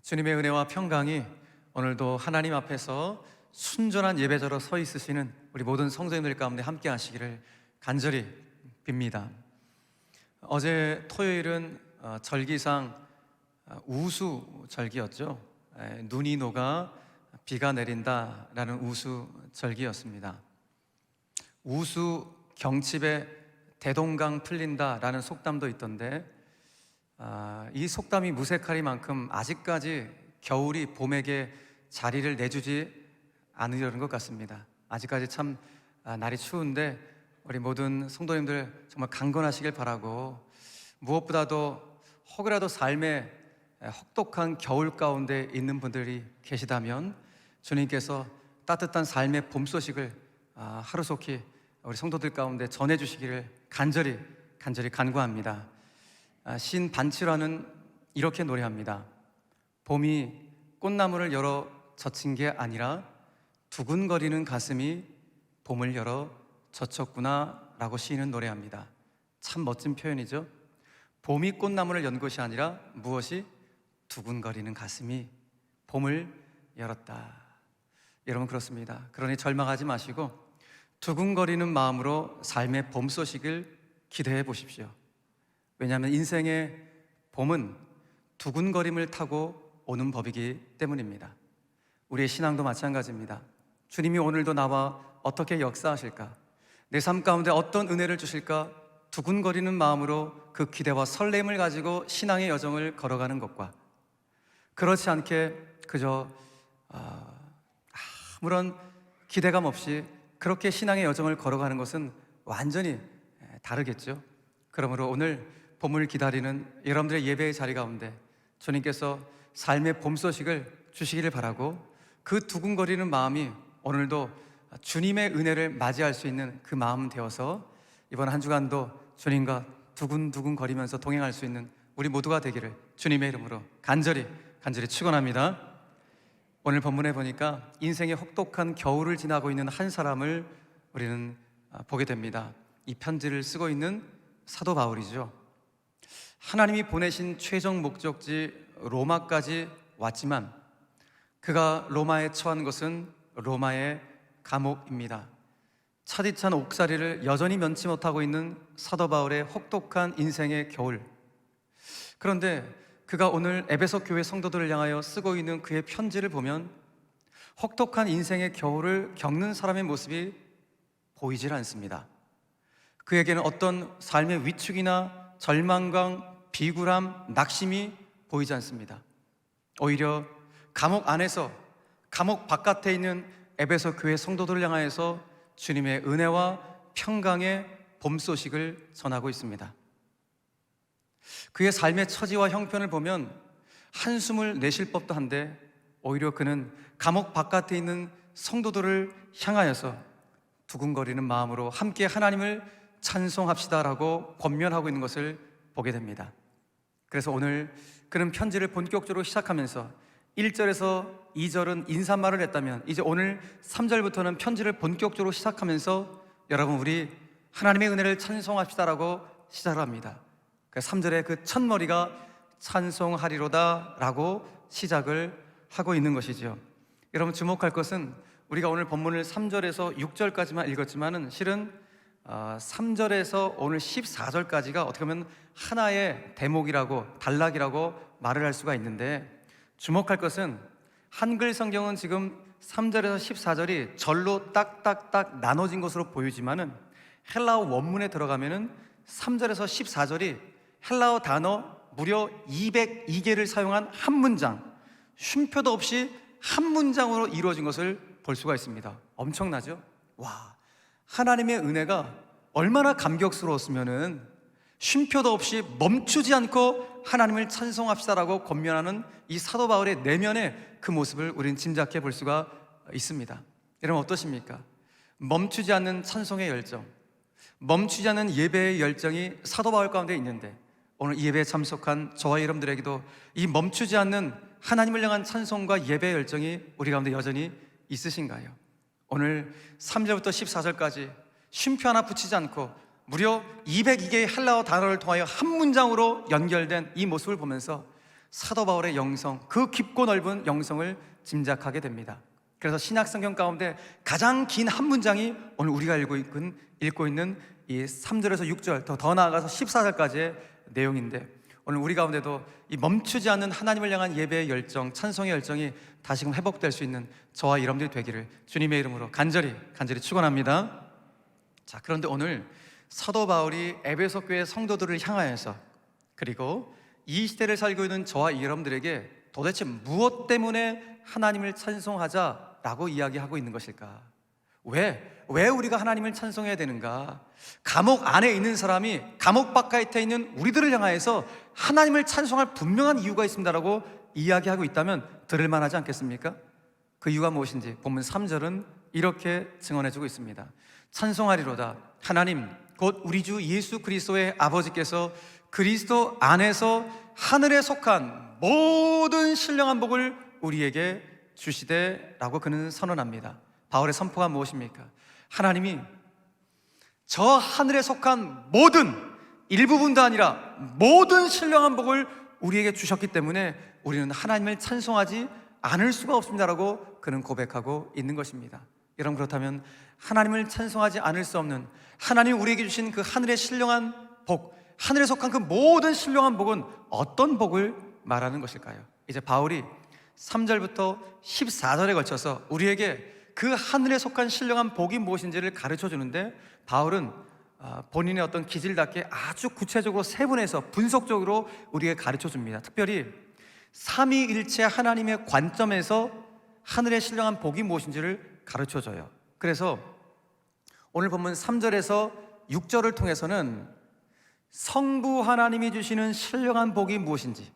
주님의 은혜와 평강이 오늘도 하나님 앞에서 순전한 예배자로 서 있으시는 우리 모든 성도님들 가운데 함께 하시기를 간절히 빕니다. 어제 토요일은 절기상 우수절기였죠. 눈이 녹아 비가 내린다라는 우수절기였습니다. 우수 경칩에 대동강 풀린다라는 속담도 있던데 이 속담이 무색하리만큼 아직까지 겨울이 봄에게 자리를 내주지 않으려는 것 같습니다. 아직까지 참 날이 추운데 우리 모든 성도님들 정말 강건하시길 바라고, 무엇보다도 혹여라도 삶의 혹독한 겨울 가운데 있는 분들이 계시다면 주님께서 따뜻한 삶의 봄 소식을 하루속히 우리 성도들 가운데 전해주시기를 간절히 간구합니다. 시인 반치라는 이렇게 노래합니다. 봄이 꽃나무를 열어 젖힌 게 아니라 두근거리는 가슴이 봄을 열어 젖혔구나 라고 시인은 노래합니다. 참 멋진 표현이죠. 봄이 꽃나무를 연 것이 아니라 무엇이? 두근거리는 가슴이 봄을 열었다. 여러분, 그렇습니다. 그러니 절망하지 마시고 두근거리는 마음으로 삶의 봄 소식을 기대해 보십시오. 왜냐하면 인생의 봄은 두근거림을 타고 오는 법이기 때문입니다. 우리의 신앙도 마찬가지입니다. 주님이 오늘도 나와 어떻게 역사하실까? 내 삶 가운데 어떤 은혜를 주실까? 두근거리는 마음으로 그 기대와 설렘을 가지고 신앙의 여정을 걸어가는 것과, 그렇지 않게 그저 아무런 기대감 없이 그렇게 신앙의 여정을 걸어가는 것은 완전히 다르겠죠. 그러므로 오늘 봄을 기다리는 여러분들의 예배의 자리 가운데 주님께서 삶의 봄 소식을 주시기를 바라고, 그 두근거리는 마음이 오늘도 주님의 은혜를 맞이할 수 있는 그 마음 되어서 이번 한 주간도 주님과 두근두근 거리면서 동행할 수 있는 우리 모두가 되기를 주님의 이름으로 간절히 축원합니다. 오늘 본문에 보니까 인생의 혹독한 겨울을 지나고 있는 한 사람을 우리는 보게 됩니다. 이 편지를 쓰고 있는 사도 바울이죠. 하나님이 보내신 최종 목적지 로마까지 왔지만 그가 로마에 처한 것은 로마의 감옥입니다. 차디찬 옥살이를 여전히 면치 못하고 있는 사도 바울의 혹독한 인생의 겨울. 그런데 그가 오늘 에베소 교회 성도들을 향하여 쓰고 있는 그의 편지를 보면 혹독한 인생의 겨울을 겪는 사람의 모습이 보이질 않습니다. 그에게는 어떤 삶의 위축이나 절망감, 비굴함, 낙심이 보이지 않습니다. 오히려 감옥 안에서, 감옥 바깥에 있는 에베소 교회 성도들을 향하여서 주님의 은혜와 평강의 봄 소식을 전하고 있습니다. 그의 삶의 처지와 형편을 보면 한숨을 내쉴 법도 한데 오히려 그는 감옥 바깥에 있는 성도들을 향하여서 두근거리는 마음으로 함께 하나님을 찬송합시다라고 권면하고 있는 것을 보게 됩니다. 그래서 오늘 그는 편지를 본격적으로 시작하면서 1절에서 2절은 인사말을 했다면 이제 오늘 3절부터는 편지를 본격적으로 시작하면서 여러분, 우리 하나님의 은혜를 찬송합시다라고 시작을 합니다. 3절의 그 첫머리가 찬송하리로다 라고 시작을 하고 있는 것이죠. 여러분, 주목할 것은 우리가 오늘 본문을 3절에서 6절까지만 읽었지만은 실은 3절에서 오늘 14절까지가 어떻게 보면 하나의 대목이라고, 단락이라고 말을 할 수가 있는데, 주목할 것은 한글 성경은 지금 3절에서 14절이 절로 딱딱딱 나눠진 것으로 보이지만은 헬라어 원문에 들어가면은 3절에서 14절이 헬라어 단어 무려 202개를 사용한 한 문장, 쉼표도 없이 한 문장으로 이루어진 것을 볼 수가 있습니다. 엄청나죠? 와, 하나님의 은혜가 얼마나 감격스러웠으면은 쉼표도 없이 멈추지 않고 하나님을 찬송합시다라고 권면하는 이 사도 바울의 내면의 그 모습을 우리는 짐작해 볼 수가 있습니다. 여러분, 어떠십니까? 멈추지 않는 찬송의 열정, 멈추지 않는 예배의 열정이 사도 바울 가운데 있는데, 오늘 이 예배에 참석한 저와 여러분들에게도 이 멈추지 않는 하나님을 향한 찬송과 예배의 열정이 우리 가운데 여전히 있으신가요? 오늘 3절부터 14절까지 쉼표 하나 붙이지 않고 무려 202개의 헬라어 단어를 통하여 한 문장으로 연결된 이 모습을 보면서 사도 바울의 영성, 그 깊고 넓은 영성을 짐작하게 됩니다. 그래서 신약 성경 가운데 가장 긴 한 문장이 오늘 우리가 읽고 있는 이 3절에서 6절, 더 나아가서 14절까지의 내용인데, 오늘 우리 가운데도 이 멈추지 않는 하나님을 향한 예배의 열정, 찬송의 열정이 다시금 회복될 수 있는 저와 여러분들이 되기를 주님의 이름으로 간절히 축원합니다. 자, 그런데 오늘 사도 바울이 에베소 교회 성도들을 향하여서, 그리고 이 시대를 살고 있는 저와 여러분들에게 도대체 무엇 때문에 하나님을 찬송하자라고 이야기하고 있는 것일까? 왜 우리가 하나님을 찬송해야 되는가? 감옥 안에 있는 사람이 감옥 바깥에 있는 우리들을 향하여서 하나님을 찬송할 분명한 이유가 있습니다라고 이야기하고 있다면 들을만 하지 않겠습니까? 그 이유가 무엇인지 본문 3절은 이렇게 증언해주고 있습니다. 찬송하리로다. 하나님 곧 우리 주 예수 그리스도의 아버지께서 그리스도 안에서 하늘에 속한 모든 신령한 복을 우리에게 주시되라고 그는 선언합니다. 바울의 선포가 무엇입니까? 하나님이 저 하늘에 속한 모든, 일부분도 아니라 모든 신령한 복을 우리에게 주셨기 때문에 우리는 하나님을 찬송하지 않을 수가 없습니다라고 그는 고백하고 있는 것입니다. 여러분, 그렇다면 하나님을 찬송하지 않을 수 없는, 하나님이 우리에게 주신 그 하늘의 신령한 복, 하늘에 속한 그 모든 신령한 복은 어떤 복을 말하는 것일까요? 이제 바울이 3절부터 14절에 걸쳐서 우리에게 그 하늘에 속한 신령한 복이 무엇인지를 가르쳐 주는데, 바울은 본인의 어떤 기질답게 아주 구체적으로 세분해서 분석적으로 우리에게 가르쳐 줍니다. 특별히 삼위일체 하나님의 관점에서 하늘의 신령한 복이 무엇인지를 가르쳐 줘요. 그래서 오늘 본문 3절에서 6절을 통해서는 성부 하나님이 주시는 신령한 복이 무엇인지,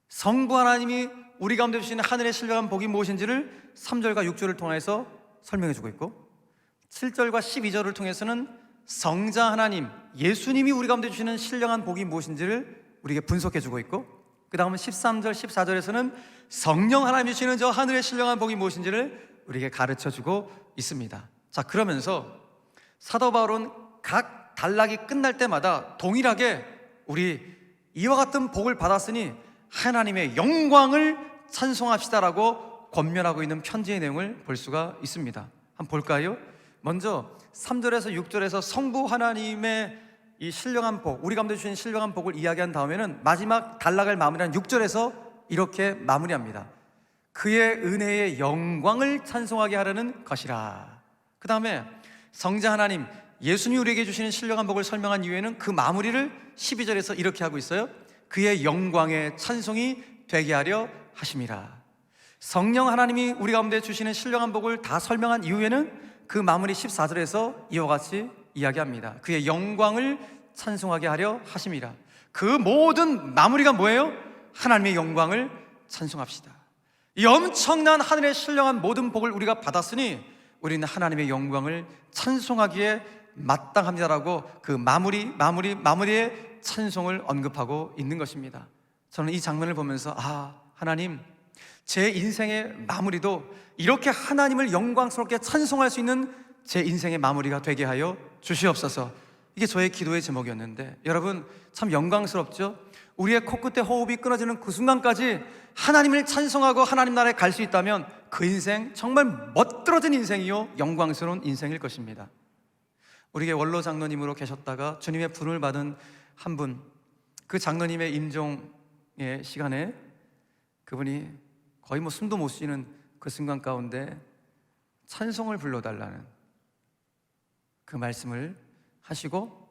성부 하나님이 우리 가운데 주시는 하늘의 신령한 복이 무엇인지를 3절과 6절을 통해서 설명해 주고 있고, 7절과 12절을 통해서는 성자 하나님, 예수님이 우리 가운데 주시는 신령한 복이 무엇인지를 우리에게 분석해 주고 있고, 그 다음은 13절, 14절에서는 성령 하나님이 주시는 저 하늘의 신령한 복이 무엇인지를 우리에게 가르쳐 주고 있습니다. 자, 그러면서 사도 바울은 각 단락이 끝날 때마다 동일하게 우리 이와 같은 복을 받았으니 하나님의 영광을 찬송합시다라고 권면하고 있는 편지의 내용을 볼 수가 있습니다. 한번 볼까요? 먼저 3절에서 6절에서 성부 하나님의 이 신령한 복, 우리 가운데 주신 신령한 복을 이야기한 다음에는 마지막 단락을 마무리한 6절에서 이렇게 마무리합니다. 그의 은혜의 영광을 찬송하게 하려는 것이라. 그 다음에 성자 하나님, 예수님이 우리에게 주시는 신령한 복을 설명한 이후에는 그 마무리를 12절에서 이렇게 하고 있어요. 그의 영광의 찬송이 되게 하려 하심이라. 성령 하나님이 우리 가운데 주시는 신령한 복을 다 설명한 이후에는 그 마무리 14절에서 이와 같이 이야기합니다. 그의 영광을 찬송하게 하려 하심이라. 그 모든 마무리가 뭐예요? 하나님의 영광을 찬송합시다. 이 엄청난 하늘의 신령한 모든 복을 우리가 받았으니 우리는 하나님의 영광을 찬송하기에 마땅합니다라고 그 마무리의 찬송을 언급하고 있는 것입니다. 저는 이 장면을 보면서 하나님, 제 인생의 마무리도 이렇게 하나님을 영광스럽게 찬송할 수 있는 제 인생의 마무리가 되게 하여 주시옵소서. 이게 저의 기도의 제목이었는데, 여러분 참 영광스럽죠? 우리의 코끝에 호흡이 끊어지는 그 순간까지 하나님을 찬송하고 하나님 나라에 갈 수 있다면 그 인생 정말 멋들어진 인생이요 영광스러운 인생일 것입니다. 우리의 원로 장로님으로 계셨다가 주님의 부름을 받은 한 분, 그 장로님의 임종의 시간에 그분이 거의 숨도 못 쉬는 그 순간 가운데 찬송을 불러달라는 그 말씀을 하시고,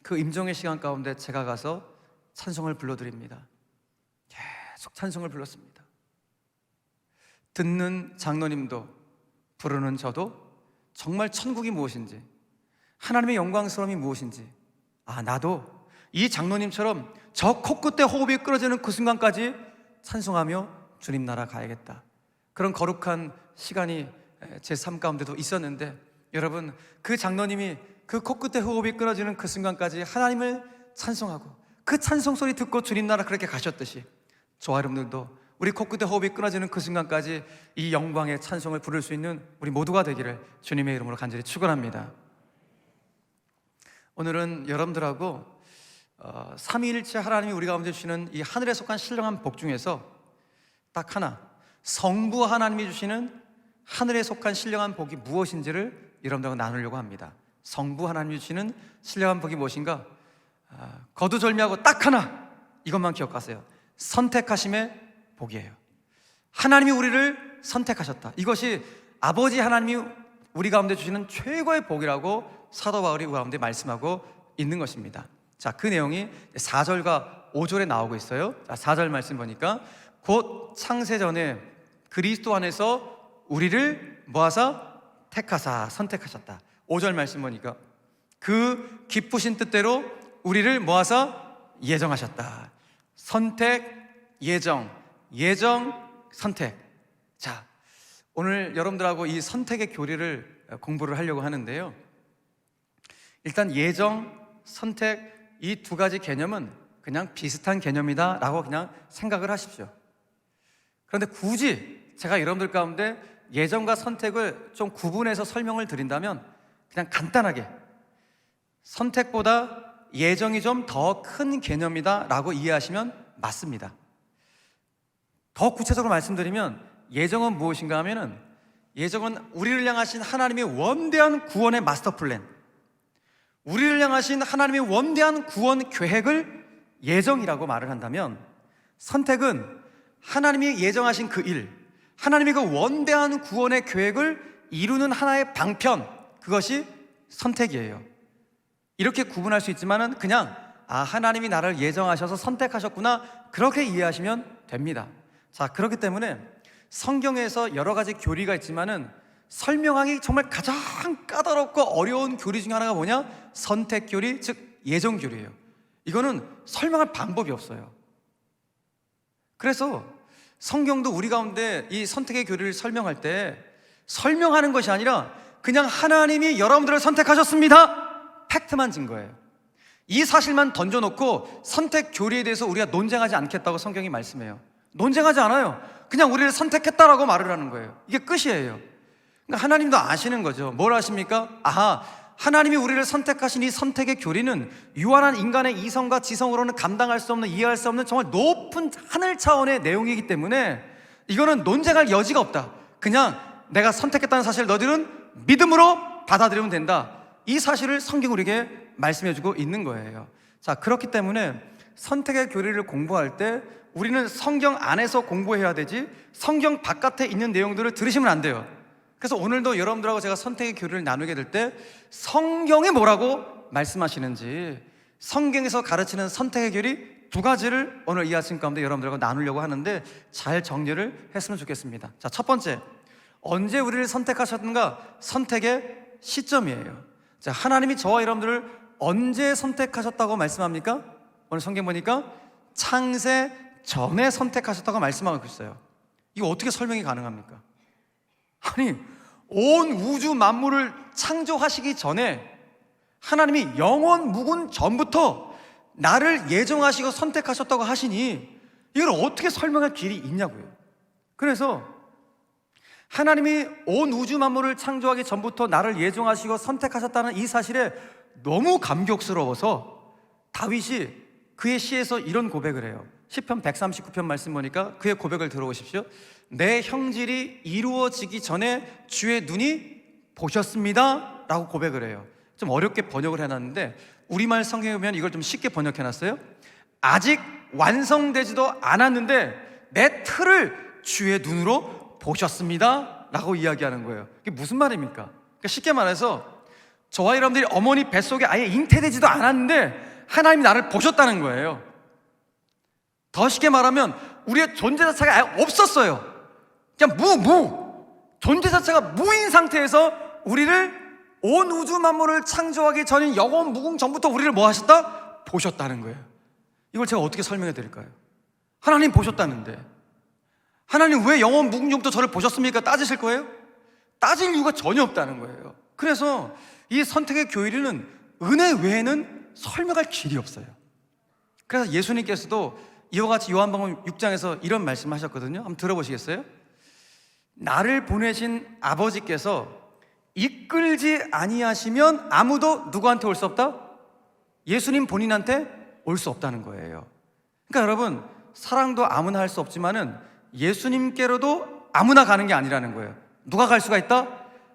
그 임종의 시간 가운데 제가 가서 찬송을 불러드립니다. 계속 찬송을 불렀습니다. 듣는 장로님도 부르는 저도 정말 천국이 무엇인지, 하나님의 영광스러움이 무엇인지, 나도 이 장로님처럼 저 코끝에 호흡이 끊어지는 그 순간까지 찬송하며 주님 나라 가야겠다. 그런 거룩한 시간이 제 삶 가운데도 있었는데, 여러분 그 장로님이 그 코끝에 호흡이 끊어지는 그 순간까지 하나님을 찬송하고 그 찬송 소리 듣고 주님 나라 그렇게 가셨듯이, 저와 여러분들도 우리 코끝에 호흡이 끊어지는 그 순간까지 이 영광의 찬송을 부를 수 있는 우리 모두가 되기를 주님의 이름으로 간절히 축원합니다. 오늘은 여러분들하고 삼위일체 하나님이 우리 가운데 주시는 이 하늘에 속한 신령한 복 중에서 딱 하나, 성부 하나님이 주시는 하늘에 속한 신령한 복이 무엇인지를 여러분들과 나누려고 합니다. 성부 하나님이 주시는 신령한 복이 무엇인가? 거두절미하고 딱 하나, 이것만 기억하세요. 선택하심의 복이에요. 하나님이 우리를 선택하셨다. 이것이 아버지 하나님이 우리 가운데 주시는 최고의 복이라고 사도 바울이 우리 가운데 말씀하고 있는 것입니다. 자, 그 내용이 4절과 5절에 나오고 있어요. 자, 4절 말씀 보니까 곧 창세 전에 그리스도 안에서 우리를 뭐하사? 택하사 선택하셨다. 5절 말씀 보니까 그 기쁘신 뜻대로 우리를 뭐하사? 예정하셨다. 선택, 예정, 선택. 자, 오늘 여러분들하고 이 선택의 교리를 공부를 하려고 하는데요. 일단 예정, 선택 이 두 가지 개념은 그냥 비슷한 개념이다 라고 그냥 생각을 하십시오. 그런데 굳이 제가 여러분들 가운데 예정과 선택을 좀 구분해서 설명을 드린다면 그냥 간단하게 선택보다 예정이 좀 더 큰 개념이다 라고 이해하시면 맞습니다. 더 구체적으로 말씀드리면 예정은 무엇인가 하면은 예정은 우리를 향하신 하나님의 원대한 구원의 마스터 플랜, 우리를 향하신 하나님의 원대한 구원 계획을 예정이라고 말을 한다면, 선택은 하나님이 예정하신 그 일, 하나님의 그 원대한 구원의 계획을 이루는 하나의 방편, 그것이 선택이에요. 이렇게 구분할 수 있지만은 그냥 하나님이 나를 예정하셔서 선택하셨구나, 그렇게 이해하시면 됩니다. 자, 그렇기 때문에 성경에서 여러 가지 교리가 있지만은 설명하기 정말 가장 까다롭고 어려운 교리 중에 하나가 뭐냐? 선택 교리, 즉 예정 교리예요. 이거는 설명할 방법이 없어요. 그래서 성경도 우리 가운데 이 선택의 교리를 설명할 때 설명하는 것이 아니라 그냥 하나님이 여러분들을 선택하셨습니다, 팩트만 진 거예요. 이 사실만 던져놓고 선택 교리에 대해서 우리가 논쟁하지 않겠다고 성경이 말씀해요. 논쟁하지 않아요. 그냥 우리를 선택했다라고 말을 하는 거예요. 이게 끝이에요. 그러니까 하나님도 아시는 거죠. 뭘 아십니까? 하나님이 우리를 선택하신 이 선택의 교리는 유한한 인간의 이성과 지성으로는 감당할 수 없는, 이해할 수 없는 정말 높은 하늘 차원의 내용이기 때문에 이거는 논쟁할 여지가 없다. 그냥 내가 선택했다는 사실을 너희들은 믿음으로 받아들이면 된다. 이 사실을 성경 우리에게 말씀해주고 있는 거예요. 자, 그렇기 때문에 선택의 교리를 공부할 때 우리는 성경 안에서 공부해야 되지 성경 바깥에 있는 내용들을 들으시면 안 돼요. 그래서 오늘도 여러분들하고 제가 선택의 교리를 나누게 될 때 성경이 뭐라고 말씀하시는지, 성경에서 가르치는 선택의 교리 두 가지를 오늘 이 아침 가운데 여러분들하고 나누려고 하는데 잘 정리를 했으면 좋겠습니다. 자, 첫 번째, 언제 우리를 선택하셨는가? 선택의 시점이에요. 자, 하나님이 저와 여러분들을 언제 선택하셨다고 말씀합니까? 오늘 성경 보니까 창세 전에 선택하셨다고 말씀하고 있어요. 이거 어떻게 설명이 가능합니까? 아니, 온 우주 만물을 창조하시기 전에 하나님이 영원 무군 전부터 나를 예정하시고 선택하셨다고 하시니 이걸 어떻게 설명할 길이 있냐고요. 그래서 하나님이 온 우주 만물을 창조하기 전부터 나를 예정하시고 선택하셨다는 이 사실에 너무 감격스러워서 다윗이 그의 시에서 이런 고백을 해요. 시편 139편 말씀 보니까 그의 고백을 들어보십시오. 내 형질이 이루어지기 전에 주의 눈이 보셨습니다 라고 고백을 해요. 좀 어렵게 번역을 해놨는데 우리말 성경에 보면 이걸 좀 쉽게 번역해놨어요. 아직 완성되지도 않았는데 내 틀을 주의 눈으로 보셨습니다 라고 이야기하는 거예요. 이게 무슨 말입니까? 그러니까 쉽게 말해서 저와 여러분들이 어머니 뱃속에 아예 잉태되지도 않았는데 하나님이 나를 보셨다는 거예요. 더 쉽게 말하면 우리의 존재 자체가 아예 없었어요. 그냥 존재 자체가 무인 상태에서 우리를 온 우주 만물을 창조하기 전인 영원 무궁 전부터 우리를 뭐 하셨다? 보셨다는 거예요. 이걸 제가 어떻게 설명해 드릴까요? 하나님 보셨다는데 하나님 왜 영원 무궁 전부터 저를 보셨습니까? 따지실 거예요? 따질 이유가 전혀 없다는 거예요. 그래서 이 선택의 교리는 은혜 외에는 설명할 길이 없어요. 그래서 예수님께서도 이와 같이 요한복음 6장에서 이런 말씀하셨거든요. 한번 들어보시겠어요? 나를 보내신 아버지께서 이끌지 아니하시면 아무도 누구한테 올 수 없다? 예수님 본인한테 올 수 없다는 거예요. 그러니까 여러분, 사랑도 아무나 할 수 없지만은 예수님께로도 아무나 가는 게 아니라는 거예요. 누가 갈 수가 있다?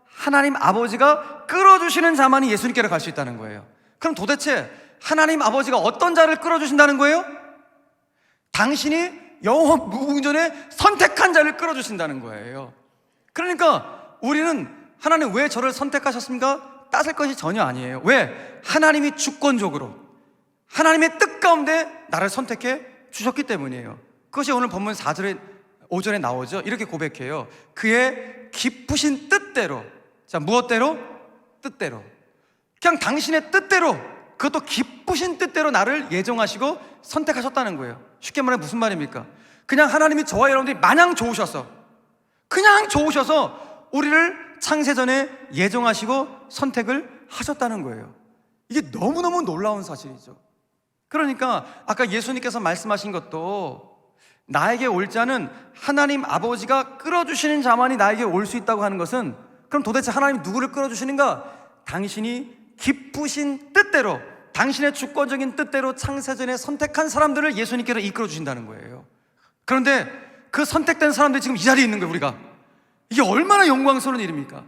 하나님 아버지가 끌어주시는 자만이 예수님께로 갈 수 있다는 거예요. 그럼 도대체 하나님 아버지가 어떤 자를 끌어주신다는 거예요? 당신이 영원 무궁전에 선택한 자를 끌어주신다는 거예요. 그러니까 우리는 하나님 왜 저를 선택하셨습니까? 따질 것이 전혀 아니에요. 왜? 하나님이 주권적으로 하나님의 뜻 가운데 나를 선택해 주셨기 때문이에요. 그것이 오늘 본문 4절에 5절에 나오죠. 이렇게 고백해요. 그의 깊으신 뜻대로. 자, 무엇대로? 뜻대로. 그냥 당신의 뜻대로, 그것도 깊으신 뜻대로 나를 예정하시고 선택하셨다는 거예요. 쉽게 말하면 무슨 말입니까? 그냥 하나님이 저와 여러분들이 마냥 좋으셔서, 그냥 좋으셔서 우리를 창세전에 예정하시고 선택을 하셨다는 거예요. 이게 너무너무 놀라운 사실이죠. 그러니까 아까 예수님께서 말씀하신 것도, 나에게 올 자는 하나님 아버지가 끌어주시는 자만이 나에게 올 수 있다고 하는 것은, 그럼 도대체 하나님이 누구를 끌어주시는가? 당신이 깊으신 뜻대로, 당신의 주권적인 뜻대로 창세전에 선택한 사람들을 예수님께로 이끌어 주신다는 거예요. 그런데 그 선택된 사람들이 지금 이 자리에 있는 거예요. 우리가 이게 얼마나 영광스러운 일입니까?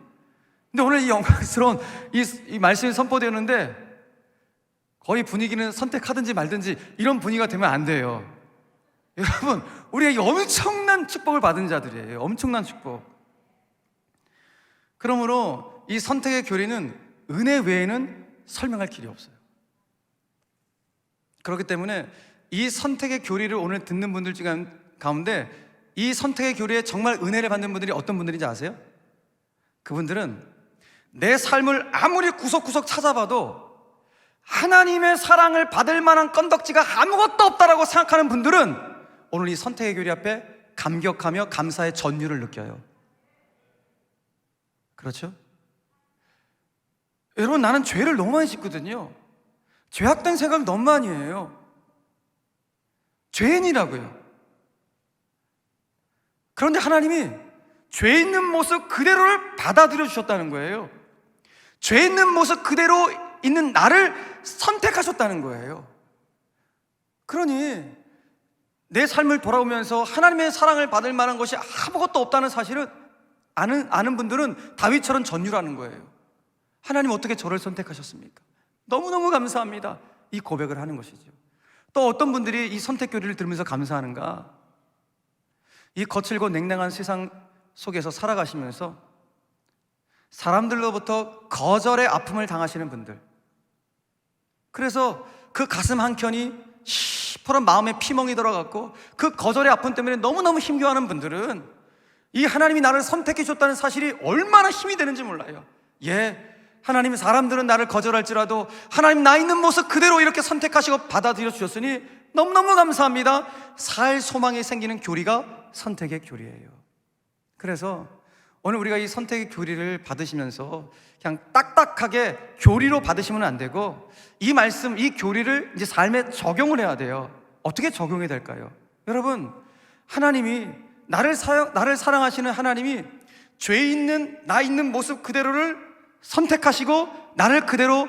근데 오늘 이 영광스러운 이 말씀이 선포되었는데, 거의 분위기는 선택하든지 말든지 이런 분위기가 되면 안 돼요. 여러분, 우리가 이 엄청난 축복을 받은 자들이에요. 엄청난 축복. 그러므로 이 선택의 교리는 은혜 외에는 설명할 길이 없어요. 그렇기 때문에 이 선택의 교리를 오늘 듣는 분들 가운데 이 선택의 교리에 정말 은혜를 받는 분들이 어떤 분들인지 아세요? 그분들은 내 삶을 아무리 구석구석 찾아봐도 하나님의 사랑을 받을 만한 건덕지가 아무것도 없다라고 생각하는 분들은 오늘 이 선택의 교리 앞에 감격하며 감사의 전율을 느껴요. 그렇죠? 여러분, 나는 죄를 너무 많이 짓거든요. 죄악된 생각 너무 많이 해요. 죄인이라고요. 그런데 하나님이 죄 있는 모습 그대로를 받아들여 주셨다는 거예요. 죄 있는 모습 그대로 있는 나를 선택하셨다는 거예요. 그러니 내 삶을 돌아보면서 하나님의 사랑을 받을 만한 것이 아무것도 없다는 사실은 아는 분들은 다윗처럼 전율하는 거예요. 하나님 어떻게 저를 선택하셨습니까? 너무너무 감사합니다. 이 고백을 하는 것이죠. 또 어떤 분들이 이 선택 교리를 들으면서 감사하는가? 이 거칠고 냉랭한 세상 속에서 살아가시면서 사람들로부터 거절의 아픔을 당하시는 분들, 그래서 그 가슴 한켠이 시퍼런 마음에 피멍이 들어갔고 그 거절의 아픔 때문에 너무너무 힘겨워하는 분들은 이 하나님이 나를 선택해 줬다는 사실이 얼마나 힘이 되는지 몰라요. 예, 하나님, 사람들은 나를 거절할지라도 하나님 나 있는 모습 그대로 이렇게 선택하시고 받아들여 주셨으니 너무너무 감사합니다. 살 소망이 생기는 교리가 선택의 교리예요. 그래서 오늘 우리가 이 선택의 교리를 받으시면서 그냥 딱딱하게 교리로 받으시면 안 되고, 이 말씀, 이 교리를 이제 삶에 적용을 해야 돼요. 어떻게 적용해야 될까요? 여러분, 하나님이 나를 사랑하시는 하나님이 죄 있는 나 있는 모습 그대로를 선택하시고 나를 그대로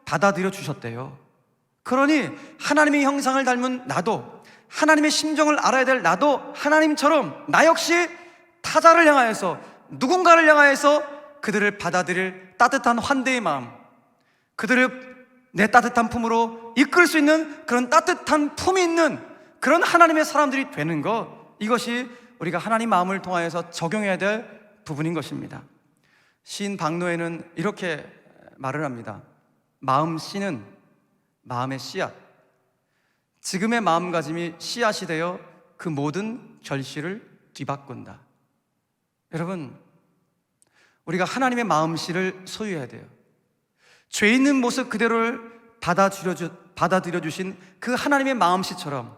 받아들여 주셨대요. 그러니 하나님의 형상을 닮은 나도, 하나님의 심정을 알아야 될 나도 하나님처럼 나 역시 타자를 향하여서, 누군가를 향하여서 그들을 받아들일 따뜻한 환대의 마음, 그들을 내 따뜻한 품으로 이끌 수 있는 그런 따뜻한 품이 있는 그런 하나님의 사람들이 되는 것, 이것이 우리가 하나님 마음을 통하여서 적용해야 될 부분인 것입니다. 시인 박노해는 이렇게 말을 합니다. 마음 씨는 마음의 씨앗, 지금의 마음가짐이 씨앗이 되어 그 모든 결실을 뒤바꾼다. 여러분, 우리가 하나님의 마음씨를 소유해야 돼요. 죄 있는 모습 그대로를 받아들여 주신 그 하나님의 마음씨처럼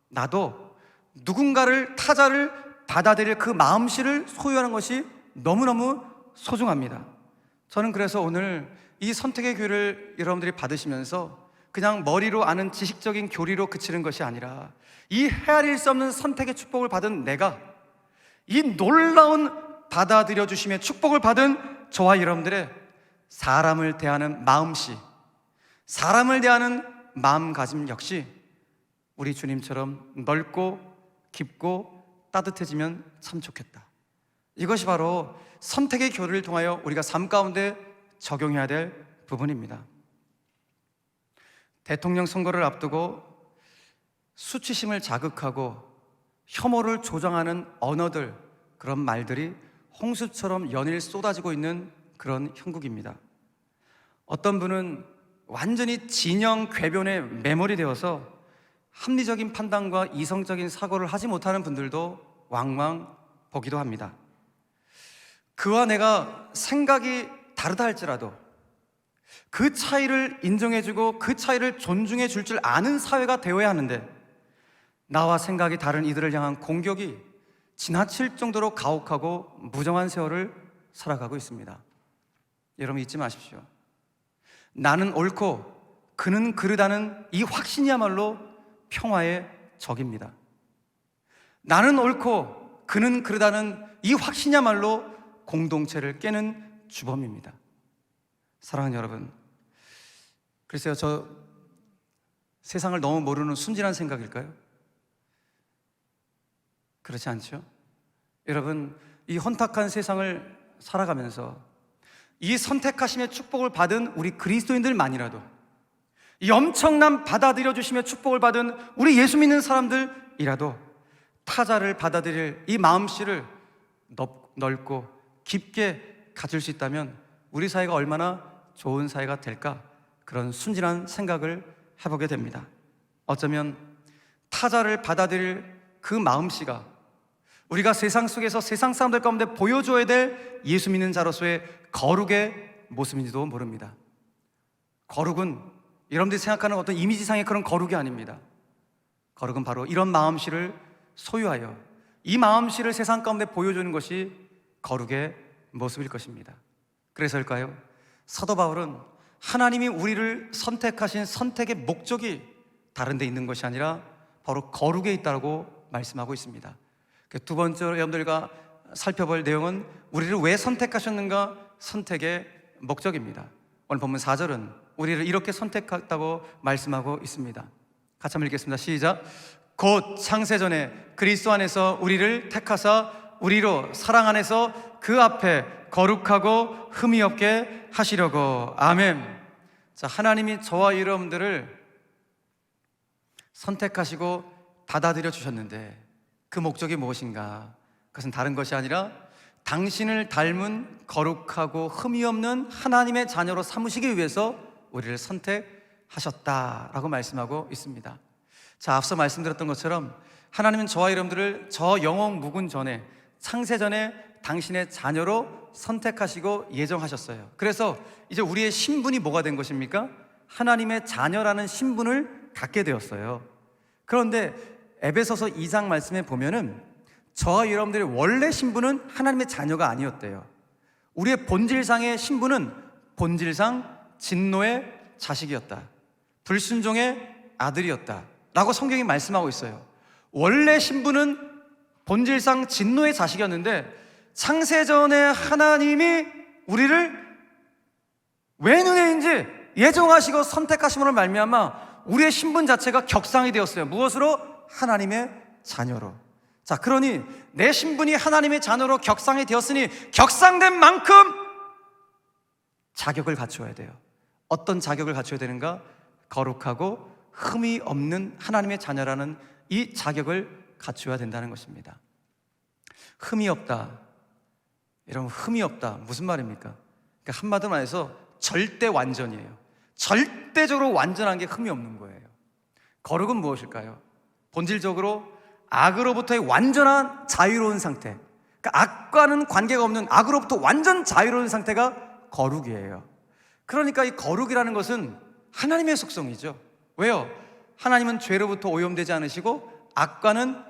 나도 누군가를, 타자를 받아들일 그 마음씨를 소유하는 것이 너무너무 소중합니다. 저는 그래서 오늘 이 선택의 교리를 여러분들이 받으시면서 그냥 머리로 아는 지식적인 교리로 그치는 것이 아니라 이 헤아릴 수 없는 선택의 축복을 받은 내가, 이 놀라운 받아들여 주심의 축복을 받은 저와 여러분들의 사람을 대하는 마음씨, 사람을 대하는 마음가짐 역시 우리 주님처럼 넓고 깊고 따뜻해지면 참 좋겠다. 이것이 바로 선택의 교리를 통하여 우리가 삶 가운데 적용해야 될 부분입니다. 대통령 선거를 앞두고 수치심을 자극하고 혐오를 조장하는 언어들, 그런 말들이 홍수처럼 연일 쏟아지고 있는 그런 형국입니다. 어떤 분은 완전히 진영 궤변에 매몰이 되어서 합리적인 판단과 이성적인 사고를 하지 못하는 분들도 왕왕 보기도 합니다. 그와 내가 생각이 다르다 할지라도 그 차이를 인정해주고 그 차이를 존중해 줄 줄 아는 사회가 되어야 하는데, 나와 생각이 다른 이들을 향한 공격이 지나칠 정도로 가혹하고 무정한 세월을 살아가고 있습니다. 여러분 잊지 마십시오. 나는 옳고 그는 그르다는 이 확신이야말로 평화의 적입니다. 나는 옳고 그는 그르다는 이 확신이야말로 공동체를 깨는 주범입니다. 사랑하는 여러분, 글쎄요, 저 세상을 너무 모르는 순진한 생각일까요? 그렇지 않죠? 여러분, 이 혼탁한 세상을 살아가면서 이 선택하심의 축복을 받은 우리 그리스도인들만이라도, 이 엄청난 받아들여 주심의 축복을 받은 우리 예수 믿는 사람들이라도 타자를 받아들일 이 마음씨를 넓고 깊게 가질 수 있다면 우리 사회가 얼마나 좋은 사회가 될까, 그런 순진한 생각을 해보게 됩니다. 어쩌면 타자를 받아들일 그 마음씨가 우리가 세상 속에서 세상 사람들 가운데 보여줘야 될 예수 믿는 자로서의 거룩의 모습인지도 모릅니다. 거룩은 여러분들이 생각하는 어떤 이미지상의 그런 거룩이 아닙니다. 거룩은 바로 이런 마음씨를 소유하여 이 마음씨를 세상 가운데 보여주는 것이 거룩의 모습일 것입니다. 그래서일까요? 사도 바울은 하나님이 우리를 선택하신 선택의 목적이 다른 데 있는 것이 아니라 바로 거룩에 있다고 말씀하고 있습니다. 두 번째로 여러분들과 살펴볼 내용은 우리를 왜 선택하셨는가, 선택의 목적입니다. 오늘 본문 4절은 우리를 이렇게 선택했다고 말씀하고 있습니다. 같이 한번 읽겠습니다. 시작. 곧 창세전에 그리스도 안에서 우리를 택하사 우리로 사랑 안에서 그 앞에 거룩하고 흠이 없게 하시려고. 아멘. 자, 하나님이 저와 여러분들을 선택하시고 받아들여 주셨는데 그 목적이 무엇인가? 그것은 다른 것이 아니라 당신을 닮은 거룩하고 흠이 없는 하나님의 자녀로 삼으시기 위해서 우리를 선택하셨다라고 말씀하고 있습니다. 자, 앞서 말씀드렸던 것처럼 하나님은 저와 여러분들을 저 영원 묵은 전에, 창세전에 당신의 자녀로 선택하시고 예정하셨어요. 그래서 이제 우리의 신분이 뭐가 된 것입니까? 하나님의 자녀라는 신분을 갖게 되었어요. 그런데 에베소서 2장 말씀에 보면은 저와 여러분들의 원래 신분은 하나님의 자녀가 아니었대요. 우리의 본질상의 신분은 본질상 진노의 자식이었다, 불순종의 아들이었다 라고 성경이 말씀하고 있어요. 원래 신분은 본질상 진노의 자식이었는데 창세전에 하나님이 우리를 왜 능해인지 예정하시고 선택하심으로 말미암아 우리의 신분 자체가 격상이 되었어요. 무엇으로? 하나님의 자녀로. 자, 그러니 내 신분이 하나님의 자녀로 격상이 되었으니 격상된 만큼 자격을 갖춰야 돼요. 어떤 자격을 갖춰야 되는가? 거룩하고 흠이 없는 하나님의 자녀라는 이 자격을 갖춰야 된다는 것입니다. 흠이 없다. 여러분, 흠이 없다 무슨 말입니까? 그러니까 한마디로 말해서 절대 완전이에요. 절대적으로 완전한 게 흠이 없는 거예요. 거룩은 무엇일까요? 본질적으로 악으로부터의 완전한 자유로운 상태, 그러니까 악과는 관계가 없는 악으로부터 완전 자유로운 상태가 거룩이에요. 그러니까 이 거룩이라는 것은 하나님의 속성이죠. 왜요? 하나님은 죄로부터 오염되지 않으시고 악과는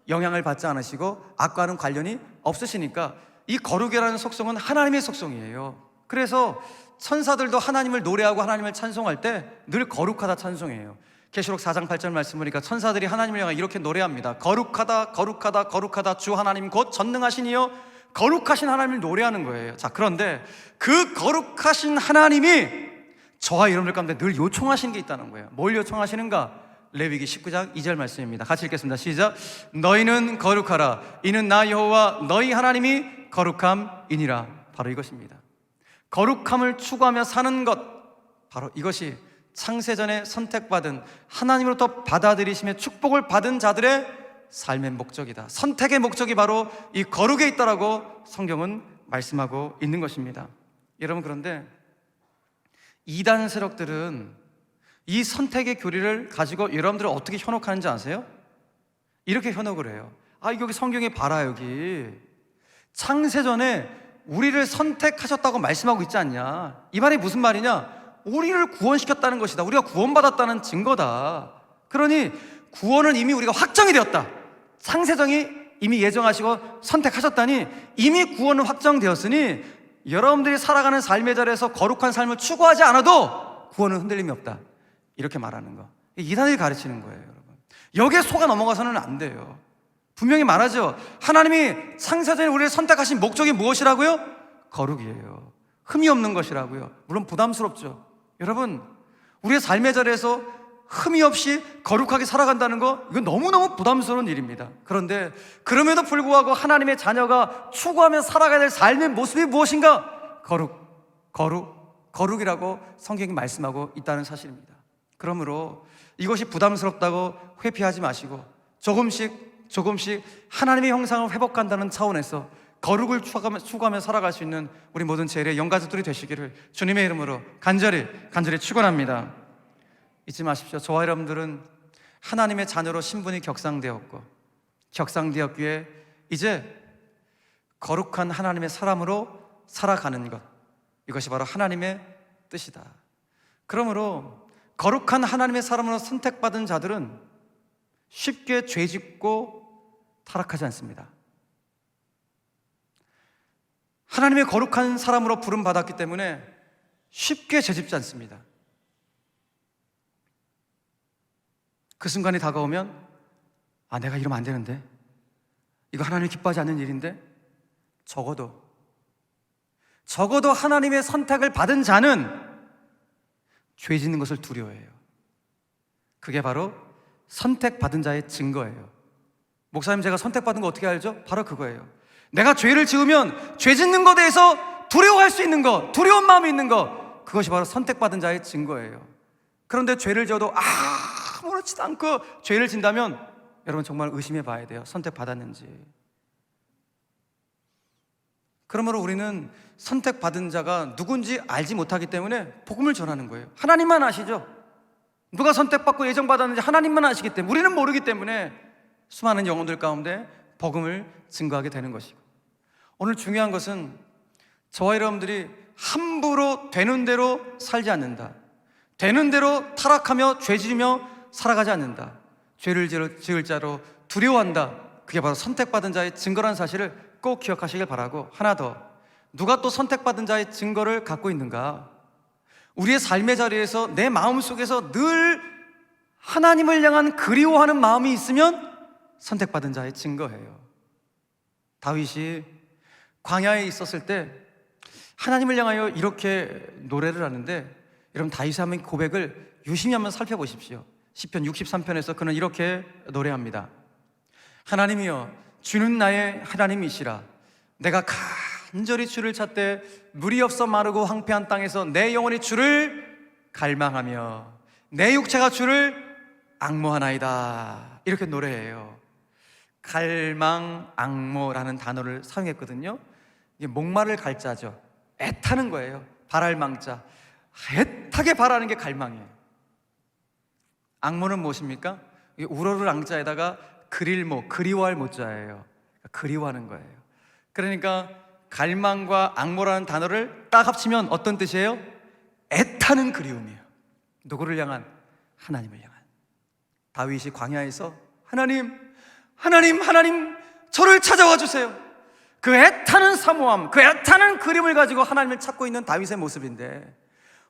영향을 받지 않으시고 악과는 관련이 없으시니까 이 거룩이라는 속성은 하나님의 속성이에요. 그래서 천사들도 하나님을 노래하고 하나님을 찬송할 때 늘 거룩하다 찬송해요. 계시록 4장 8절 말씀 보니까 천사들이 하나님을 향해 이렇게 노래합니다. 거룩하다 거룩하다 거룩하다 주 하나님 곧 전능하신 이여, 거룩하신 하나님을 노래하는 거예요. 자, 그런데 그 거룩하신 하나님이 저와 여러분들 가운데 늘 요청하시는 게 있다는 거예요. 뭘 요청하시는가? 레위기 19장 2절 말씀입니다. 같이 읽겠습니다. 시작. 너희는 거룩하라. 이는 나 여호와 너희 하나님이 거룩함이니라. 바로 이것입니다. 거룩함을 추구하며 사는 것, 바로 이것이 창세전에 선택받은, 하나님으로부터 받아들이심의 축복을 받은 자들의 삶의 목적이다. 선택의 목적이 바로 이 거룩에 있다라고 성경은 말씀하고 있는 것입니다. 여러분, 그런데 이단 세력들은 이 선택의 교리를 가지고 여러분들을 어떻게 현혹하는지 아세요? 이렇게 현혹을 해요. 여기 성경에 봐라. 여기 창세전에 우리를 선택하셨다고 말씀하고 있지 않냐? 이 말이 무슨 말이냐? 우리를 구원시켰다는 것이다. 우리가 구원받았다는 증거다. 그러니 구원은 이미 우리가 확정이 되었다. 창세전이 이미 예정하시고 선택하셨다니 이미 구원은 확정되었으니 여러분들이 살아가는 삶의 자리에서 거룩한 삶을 추구하지 않아도 구원은 흔들림이 없다. 이렇게 말하는 거. 이단들이 가르치는 거예요, 여러분. 여기에 속아 넘어가서는 안 돼요. 분명히 말하죠. 하나님이 창세전에 우리를 선택하신 목적이 무엇이라고요? 거룩이에요. 흠이 없는 것이라고요. 물론 부담스럽죠. 여러분, 우리의 삶의 자리에서 흠이 없이 거룩하게 살아간다는 거, 이건 너무너무 부담스러운 일입니다. 그런데 그럼에도 불구하고 하나님의 자녀가 추구하며 살아가야 될 삶의 모습이 무엇인가? 거룩이라고 성경이 말씀하고 있다는 사실입니다. 그러므로 이것이 부담스럽다고 회피하지 마시고 조금씩 하나님의 형상을 회복한다는 차원에서 거룩을 추구하며 살아갈 수 있는 우리 모든 제일의 영가족들이 되시기를 주님의 이름으로 간절히 축원합니다. 잊지 마십시오. 저와 여러분들은 하나님의 자녀로 신분이 격상되었기에 이제 거룩한 하나님의 사람으로 살아가는 것, 이것이 바로 하나님의 뜻이다. 그러므로 거룩한 하나님의 사람으로 선택받은 자들은 쉽게 죄짓고 타락하지 않습니다. 하나님의 거룩한 사람으로 부름받았기 때문에 쉽게 죄짓지 않습니다. 그 순간이 다가오면 내가 이러면 안 되는데, 이거 하나님이 기뻐하지 않는 일인데, 적어도 하나님의 선택을 받은 자는 죄 짓는 것을 두려워해요. 그게 바로 선택받은 자의 증거예요. 목사님, 제가 선택받은 거 어떻게 알죠? 바로 그거예요. 내가 죄를 지으면 죄 짓는 것에 대해서 두려워할 수 있는 거, 두려운 마음이 있는 거, 그것이 바로 선택받은 자의 증거예요. 그런데 죄를 지어도 아무렇지도 않고 죄를 진다면 여러분 정말 의심해 봐야 돼요. 선택받았는지. 그러므로 우리는 선택받은 자가 누군지 알지 못하기 때문에 복음을 전하는 거예요. 하나님만 아시죠? 누가 선택받고 예정받았는지 하나님만 아시기 때문에, 우리는 모르기 때문에 수많은 영혼들 가운데 복음을 증거하게 되는 것이고, 오늘 중요한 것은 저와 여러분들이 함부로 되는 대로 살지 않는다. 되는 대로 타락하며 죄 지으며 살아가지 않는다. 죄를 지을 자로 두려워한다. 그게 바로 선택받은 자의 증거라는 사실을 꼭 기억하시길 바라고, 하나 더, 누가 또 선택받은 자의 증거를 갖고 있는가? 우리의 삶의 자리에서 내 마음속에서 늘 하나님을 향한 그리워하는 마음이 있으면 선택받은 자의 증거예요. 다윗이 광야에 있었을 때 하나님을 향하여 이렇게 노래를 하는데, 여러분 다윗의 한번 고백을 유심히 한번 살펴보십시오. 시편 63편에서 그는 이렇게 노래합니다. 하나님이여, 주는 나의 하나님이시라. 내가 간절히 주를 찾되 물이 없어 마르고 황폐한 땅에서 내 영혼이 주를 갈망하며 내 육체가 주를 앙모하나이다. 이렇게 노래해요. 갈망, 앙모라는 단어를 사용했거든요. 이게 목마를 갈자죠. 애타는 거예요. 바랄 망자. 애타게 바라는 게 갈망이에요. 앙모는 무엇입니까? 우러를 앙자에다가 그릴모, 그리워할 모자예요. 그리워하는 거예요. 그러니까 갈망과 앙모라는 단어를 딱 합치면 어떤 뜻이에요? 애타는 그리움이에요. 누구를 향한? 하나님을 향한. 다윗이 광야에서 하나님, 저를 찾아와 주세요. 그 애타는 사모함, 그 애타는 그림을 가지고 하나님을 찾고 있는 다윗의 모습인데,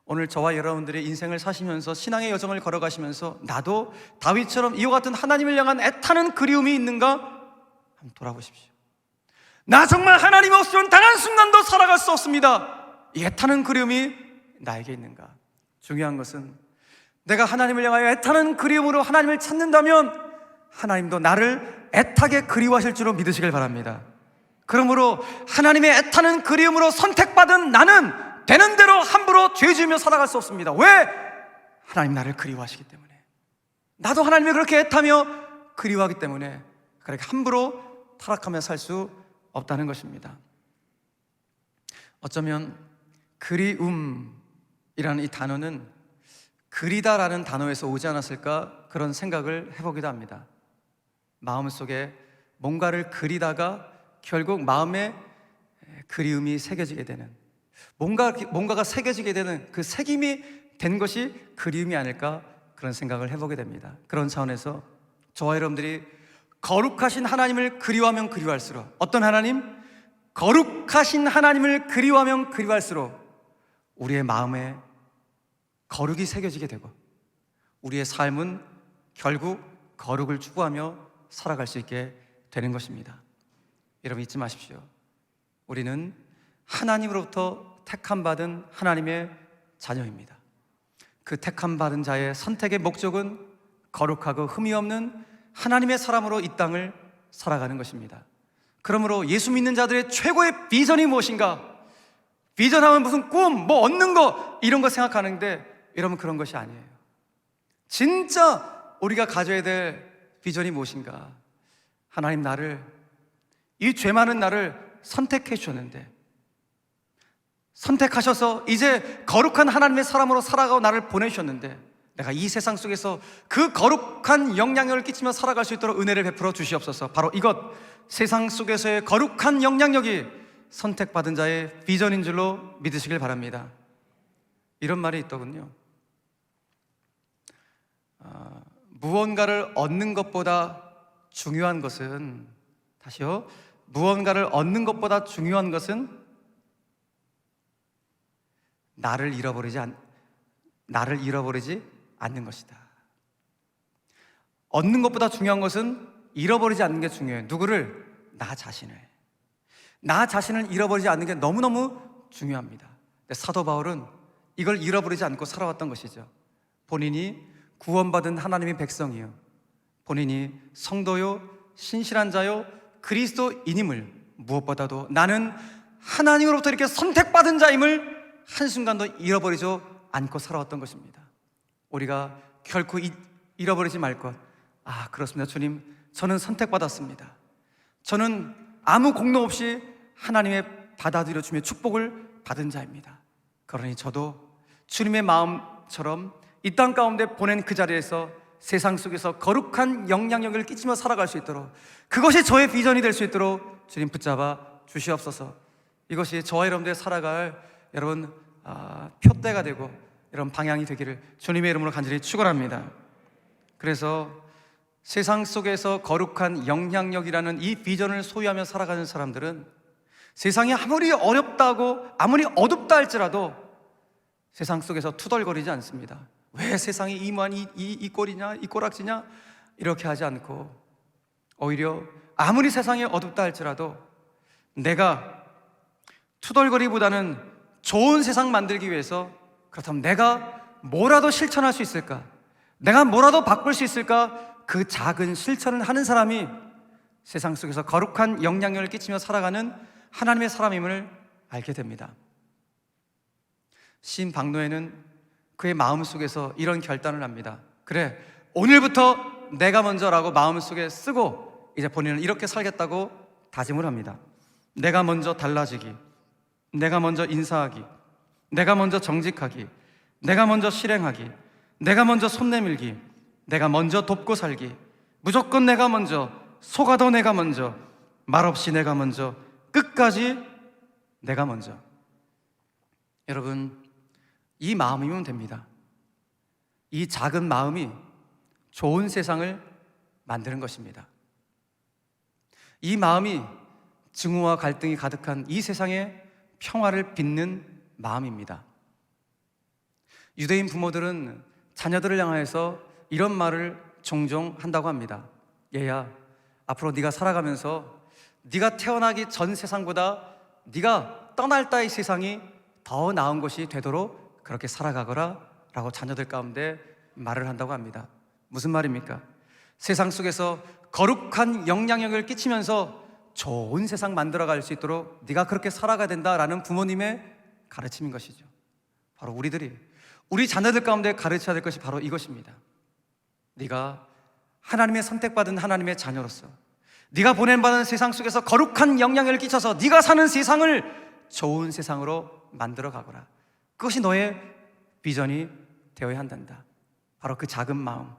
오늘 저와 여러분들의 인생을 사시면서 신앙의 여정을 걸어가시면서 나도 다윗처럼 이와 같은 하나님을 향한 애타는 그리움이 있는가? 한번 돌아보십시오. 나 정말 하나님 없으면 단 한순간도 살아갈 수 없습니다. 이 애타는 그리움이 나에게 있는가? 중요한 것은 내가 하나님을 향하여 애타는 그리움으로 하나님을 찾는다면 하나님도 나를 애타게 그리워하실 줄로 믿으시길 바랍니다. 그러므로 하나님의 애타는 그리움으로 선택받은 나는 되는 대로 함부로 죄 지으며 살아갈 수 없습니다. 왜? 하나님 나를 그리워하시기 때문에. 나도 하나님을 그렇게 애타며 그리워하기 때문에 그렇게 함부로 타락하며 살 수 없다는 것입니다. 어쩌면 그리움이라는 이 단어는 그리다라는 단어에서 오지 않았을까 그런 생각을 해보기도 합니다. 마음속에 뭔가를 그리다가 결국 마음에 그리움이 새겨지게 되는, 뭔가가 새겨지게 되는 그 새김이 된 것이 그리움이 아닐까 그런 생각을 해보게 됩니다. 그런 차원에서 저와 여러분들이 거룩하신 하나님을 그리워하면 그리워할수록, 어떤 하나님? 거룩하신 하나님을 그리워하면 그리워할수록 우리의 마음에 거룩이 새겨지게 되고 우리의 삶은 결국 거룩을 추구하며 살아갈 수 있게 되는 것입니다. 여러분 잊지 마십시오. 우리는 하나님으로부터 택함받은 하나님의 자녀입니다. 그 택함받은 자의 선택의 목적은 거룩하고 흠이 없는 하나님의 사람으로 이 땅을 살아가는 것입니다. 그러므로 예수 믿는 자들의 최고의 비전이 무엇인가? 비전하면 무슨 꿈, 뭐 얻는 거 이런 거 생각하는데 여러분 그런 것이 아니에요. 진짜 우리가 가져야 될 비전이 무엇인가? 하나님 나를, 이 죄 많은 나를 선택해 주셨는데, 선택하셔서 이제 거룩한 하나님의 사람으로 살아가고 나를 보내주셨는데 내가 이 세상 속에서 그 거룩한 영향력을 끼치며 살아갈 수 있도록 은혜를 베풀어 주시옵소서. 바로 이것, 세상 속에서의 거룩한 영향력이 선택받은 자의 비전인 줄로 믿으시길 바랍니다. 이런 말이 있더군요. 무언가를 얻는 것보다 중요한 것은, 다시요, 무언가를 얻는 것보다 중요한 것은 나를 잃어버리지 않는 것이다. 얻는 것보다 중요한 것은 잃어버리지 않는 게 중요해요. 누구를? 나 자신을 잃어버리지 않는 게 너무너무 중요합니다. 사도 바울은 이걸 잃어버리지 않고 살아왔던 것이죠. 본인이 구원받은 하나님의 백성이요, 본인이 성도요, 신실한 자요, 그리스도인임을, 무엇보다도 나는 하나님으로부터 이렇게 선택받은 자임을 한순간도 잃어버리지 않고 살아왔던 것입니다. 우리가 결코 잃어버리지 말 것. 그렇습니다. 주님, 저는 선택받았습니다. 저는 아무 공로 없이 하나님의 받아들여 주며 축복을 받은 자입니다. 그러니 저도 주님의 마음처럼 이 땅 가운데 보낸 그 자리에서 세상 속에서 거룩한 영향력을 끼치며 살아갈 수 있도록, 그것이 저의 비전이 될 수 있도록 주님 붙잡아 주시옵소서. 이것이 저와 여러분들의 살아갈 여러분 표대가 되고 여러분 방향이 되기를 주님의 이름으로 간절히 축원합니다. 그래서 세상 속에서 거룩한 영향력이라는 이 비전을 소유하며 살아가는 사람들은 세상이 아무리 어렵다고 아무리 어둡다 할지라도 세상 속에서 투덜거리지 않습니다. 왜 세상이 이 꼴이냐, 이 꼴악지냐 이렇게 하지 않고, 오히려 아무리 세상이 어둡다 할지라도 내가 투덜거리보다는 좋은 세상 만들기 위해서, 그렇다면 내가 뭐라도 실천할 수 있을까, 내가 뭐라도 바꿀 수 있을까, 그 작은 실천을 하는 사람이 세상 속에서 거룩한 영향력을 끼치며 살아가는 하나님의 사람임을 알게 됩니다. 시인 박노해는 그의 마음속에서 이런 결단을 합니다. 그래, 오늘부터 내가 먼저라고 마음속에 쓰고 이제 본인은 이렇게 살겠다고 다짐을 합니다. 내가 먼저 달라지기, 내가 먼저 인사하기, 내가 먼저 정직하기, 내가 먼저 실행하기, 내가 먼저 손 내밀기, 내가 먼저 돕고 살기, 무조건 내가 먼저, 속아도 내가 먼저, 말없이 내가 먼저, 끝까지 내가 먼저. 여러분, 이 마음이면 됩니다. 이 작은 마음이 좋은 세상을 만드는 것입니다. 이 마음이 증오와 갈등이 가득한 이 세상에 평화를 빚는 마음입니다. 유대인 부모들은 자녀들을 향해서 이런 말을 종종 한다고 합니다. 얘야, 앞으로 네가 살아가면서 네가 태어나기 전 세상보다 네가 떠날 따의 세상이 더 나은 것이 되도록 그렇게 살아가거라 라고 자녀들 가운데 말을 한다고 합니다. 무슨 말입니까? 세상 속에서 거룩한 영향력을 끼치면서 좋은 세상 만들어갈 수 있도록 네가 그렇게 살아가야 된다라는 부모님의 가르침인 것이죠. 바로 우리들이 우리 자녀들 가운데 가르쳐야 될 것이 바로 이것입니다. 네가 하나님의 선택받은 하나님의 자녀로서 네가 보낸받은 세상 속에서 거룩한 영향력을 끼쳐서 네가 사는 세상을 좋은 세상으로 만들어 가거라. 그것이 너의 비전이 되어야 한단다. 바로 그 작은 마음,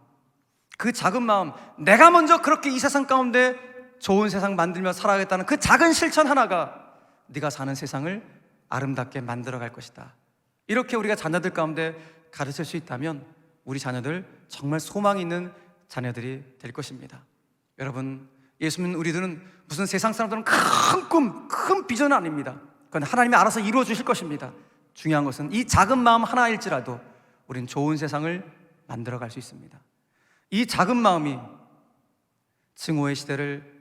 내가 먼저 그렇게 이 세상 가운데 좋은 세상 만들며 살아가겠다는 그 작은 실천 하나가 네가 사는 세상을 아름답게 만들어 갈 것이다. 이렇게 우리가 자녀들 가운데 가르칠 수 있다면 우리 자녀들 정말 소망 있는 자녀들이 될 것입니다. 여러분, 예수 믿는 우리들은 무슨 세상 사람들은 큰 꿈, 큰 비전은 아닙니다. 그건 하나님이 알아서 이루어 주실 것입니다. 중요한 것은 이 작은 마음 하나일지라도 우리는 좋은 세상을 만들어 갈 수 있습니다. 이 작은 마음이 증오의 시대를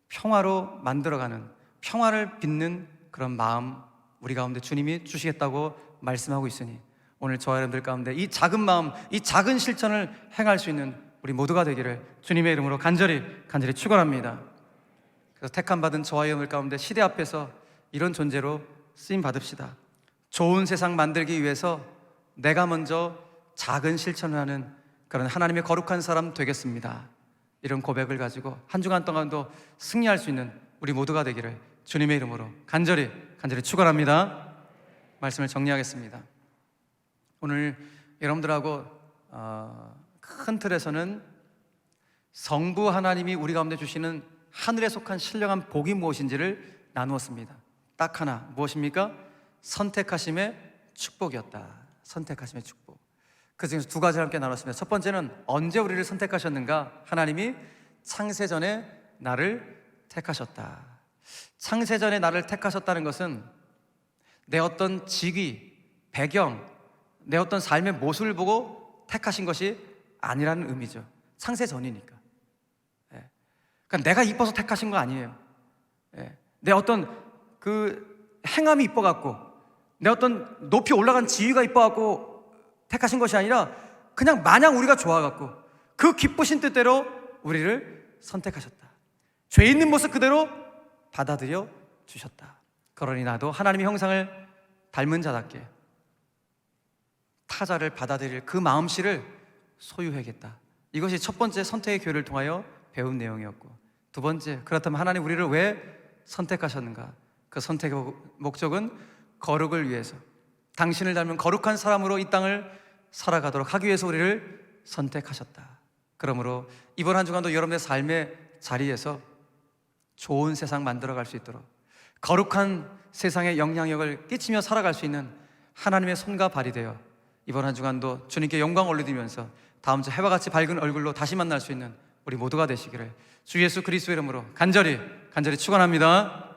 평화로 만들어가는, 평화를 빚는 그런 마음 우리 가운데 주님이 주시겠다고 말씀하고 있으니 오늘 저와 여러분들 가운데 이 작은 마음, 이 작은 실천을 행할 수 있는 우리 모두가 되기를 주님의 이름으로 간절히 축원합니다. 그래서 택함받은 저와 여러분들 가운데 시대 앞에서 이런 존재로 쓰임 받읍시다. 좋은 세상 만들기 위해서 내가 먼저 작은 실천을 하는 그런 하나님의 거룩한 사람 되겠습니다. 이런 고백을 가지고 한 주간 동안도 승리할 수 있는 우리 모두가 되기를 주님의 이름으로 간절히 축원합니다. 말씀을 정리하겠습니다. 오늘 여러분들하고 큰 틀에서는 성부 하나님이 우리 가운데 주시는 하늘에 속한 신령한 복이 무엇인지를 나누었습니다. 딱 하나, 무엇입니까? 선택하심의 축복이었다. 선택하심의 축복. 그 중에서 두 가지를 함께 나눴습니다. 첫 번째는 언제 우리를 선택하셨는가? 하나님이 창세전에 나를 택하셨다. 창세전에 나를 택하셨다는 것은 내 어떤 직위, 배경, 내 어떤 삶의 모습을 보고 택하신 것이 아니라는 의미죠. 창세전이니까. 그러니까 내가 이뻐서 택하신 거 아니에요. 내 어떤 그 행함이 이뻐갖고, 내 어떤 높이 올라간 지위가 이뻐갖고 택하신 것이 아니라 그냥 마냥 우리가 좋아갖고 그 기쁘신 뜻대로 우리를 선택하셨다. 죄 있는 모습 그대로 받아들여 주셨다. 그러니 나도 하나님의 형상을 닮은 자답게 타자를 받아들일 그 마음씨를 소유해야겠다. 이것이 첫 번째 선택의 교회를 통하여 배운 내용이었고, 두 번째, 그렇다면 하나님 우리를 왜 선택하셨는가? 그 선택의 목적은 거룩을 위해서, 당신을 닮은 거룩한 사람으로 이 땅을 살아가도록 하기 위해서 우리를 선택하셨다. 그러므로 이번 한 주간도 여러분의 삶의 자리에서 좋은 세상 만들어갈 수 있도록 거룩한 세상에 영향력을 끼치며 살아갈 수 있는 하나님의 손과 발이 되어 이번 한 주간도 주님께 영광 올려드리면서 다음 주 해와 같이 밝은 얼굴로 다시 만날 수 있는 우리 모두가 되시기를 주 예수 그리스도의 이름으로 간절히 축원합니다.